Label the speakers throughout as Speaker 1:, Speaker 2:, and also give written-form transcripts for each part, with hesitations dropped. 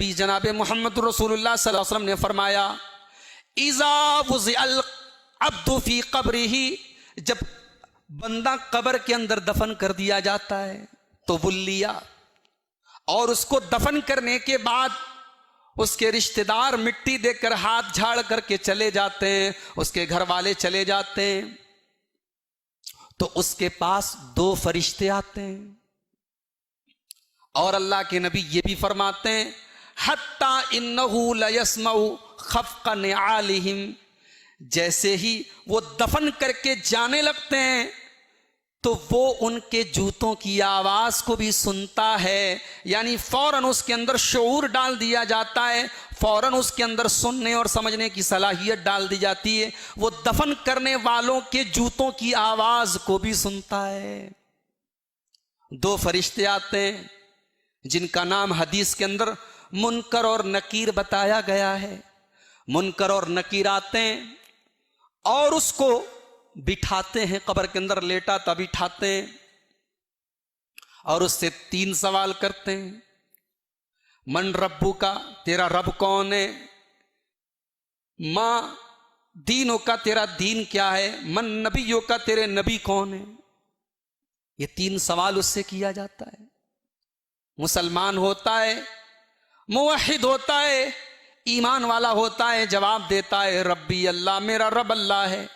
Speaker 1: नबी जनाब मोहम्मद रसूलुल्लाह सल्लल्लाहु अलैहि वसल्लम ने फरमाया, इज़ा वुज़िअल अब्दु फी क़ब्रिही, जब बंदा कब्र के अंदर दफन कर दिया जाता है तो वुल्लिया, और उसको दफन करने के बाद उसके रिश्तेदार मिट्टी देकर हाथ झाड़ करके चले जाते हैं, उसके घर वाले चले जाते हैं, तो उसके पास दो फरिश्ते आते हैं और अल्लाह के नबी ये भी फरमाते हैं, हत्ता इन्नहु लयस्मउ खफ़क़ निआलिहिम, जैसे ही वो दफन करके जाने लगते हैं तो वो उनके जूतों की आवाज को भी सुनता है, यानी फौरन उसके अंदर शऊर डाल दिया जाता है, फौरन उसके अंदर सुनने और समझने की सलाहियत डाल दी जाती है, वो दफन करने वालों के जूतों की आवाज को भी सुनता है। दो फरिश्ते आते हैं जिनका नाम हदीस के अंदर मुनकर और नकीर बताया गया है। मुनकर और नकीर आते हैं और उसको बिठाते हैं, कब्र के अंदर लेटा था बिठाते हैं और उससे तीन सवाल करते हैं, मन रब्बू का, तेरा रब कौन है, माँ दीनों का, तेरा दीन क्या है, मन नबियों का, तेरे नबी कौन है। ये तीन सवाल उससे किया जाता है। मुसलमान होता है, मुवहिद होता है, ईमान वाला होता है, जवाब देता है रब्बी अल्लाह, मेरा रब अल्लाह है,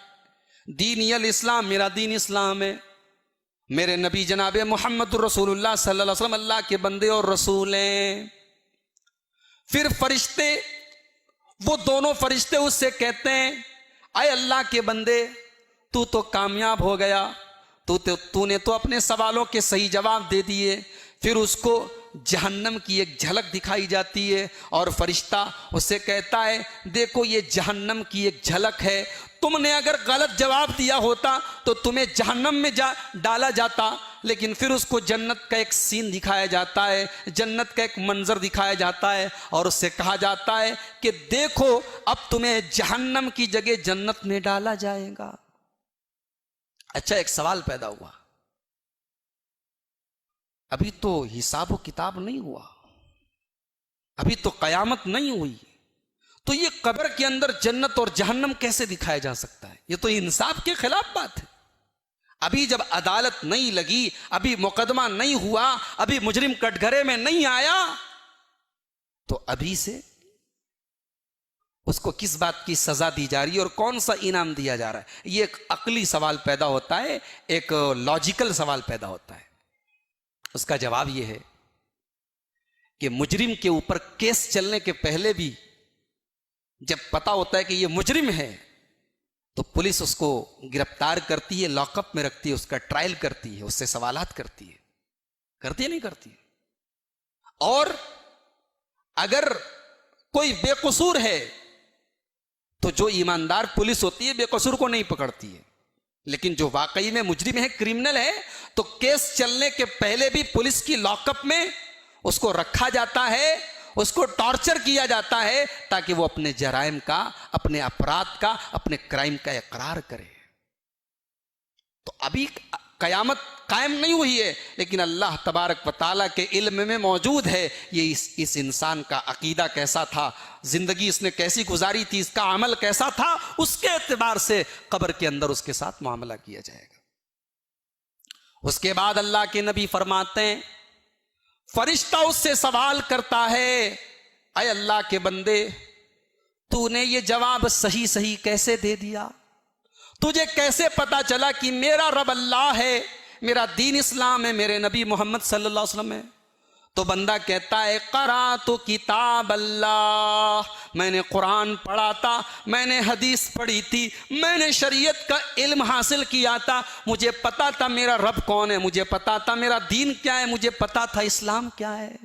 Speaker 1: दीनी अल इस्लाम, मेरा दीन इस्लाम है, मेरे नबी जनाब मोहम्मद रसूलुल्लाह सल्लल्लाहु अलैहि वसल्लम अल्लाह के बंदे और रसूल हैं। फिर फरिश्ते, वो दोनों फरिश्ते उससे कहते हैं, अय अल्लाह के बंदे, तू तो कामयाब हो गया, तूने तो अपने सवालों के सही जवाब दे दिए। फिर उसको जहन्नम की एक झलक दिखाई जाती है और फरिश्ता उससे कहता है, देखो ये जहन्नम की एक झलक है, तुमने अगर गलत जवाब दिया होता तो तुम्हें जहन्नम में डाला जाता, लेकिन फिर उसको जन्नत का एक सीन दिखाया जाता है, जन्नत का एक मंजर दिखाया जाता है और उससे कहा जाता है कि देखो अब तुम्हें जहन्नम की जगह जन्नत में डाला जाएगा। अच्छा, एक सवाल पैदा हुआ, अभी तो हिसाब व किताब नहीं हुआ, अभी तो कयामत नहीं हुई, तो ये कब्र के अंदर जन्नत और जहन्नम कैसे दिखाया जा सकता है? ये तो इंसाफ के खिलाफ बात है। अभी जब अदालत नहीं लगी, अभी मुकदमा नहीं हुआ, अभी मुजरिम कटघरे में नहीं आया, तो अभी से उसको किस बात की सजा दी जा रही है और कौन सा इनाम दिया जा रहा है? ये एक अकली सवाल पैदा होता है, एक लॉजिकल सवाल पैदा होता है। उसका जवाब यह है कि मुजरिम के ऊपर केस चलने के पहले भी जब पता होता है कि यह मुजरिम है तो पुलिस उसको गिरफ्तार करती है, लॉकअप में रखती है, उसका ट्रायल करती है, उससे सवालात करती है, करती है नहीं करती है? और अगर कोई बेकसूर है तो जो ईमानदार पुलिस होती है बेकसूर को नहीं पकड़ती है, लेकिन जो वाकई में मुजरिम है, क्रिमिनल है, तो केस चलने के पहले भी पुलिस की लॉकअप में उसको रखा जाता है, उसको टॉर्चर किया जाता है ताकि वो अपने जराइम का, अपने अपराध का, अपने क्राइम का इकरार करे। तो अभी कयामत कायम नहीं हुई है, लेकिन अल्लाह तबारक व तआला के इल्म में मौजूद है ये इस इंसान का अकीदा कैसा था, जिंदगी इसने कैसी गुजारी थी, इसका अमल कैसा था, उसके एतबार से कब्र के अंदर उसके साथ मामला किया जाएगा। उसके बाद अल्लाह के नबी फरमाते हैं, फरिश्ता उससे सवाल करता है, अय अल्लाह के बंदे, तूने ये जवाब सही सही कैसे दे दिया? तुझे कैसे पता चला कि मेरा रब अल्लाह है, मेरा दीन इस्लाम है, मेरे नबी मोहम्मद सल्लल्लाहु अलैहि वसल्लम है? तो बंदा कहता है, करा तो किताब अल्लाह, मैंने कुरान पढ़ा था, मैंने हदीस पढ़ी थी, मैंने शरीयत का इल्म हासिल किया था, मुझे पता था मेरा रब कौन है, मुझे पता था मेरा दीन क्या है, मुझे पता था इस्लाम क्या है।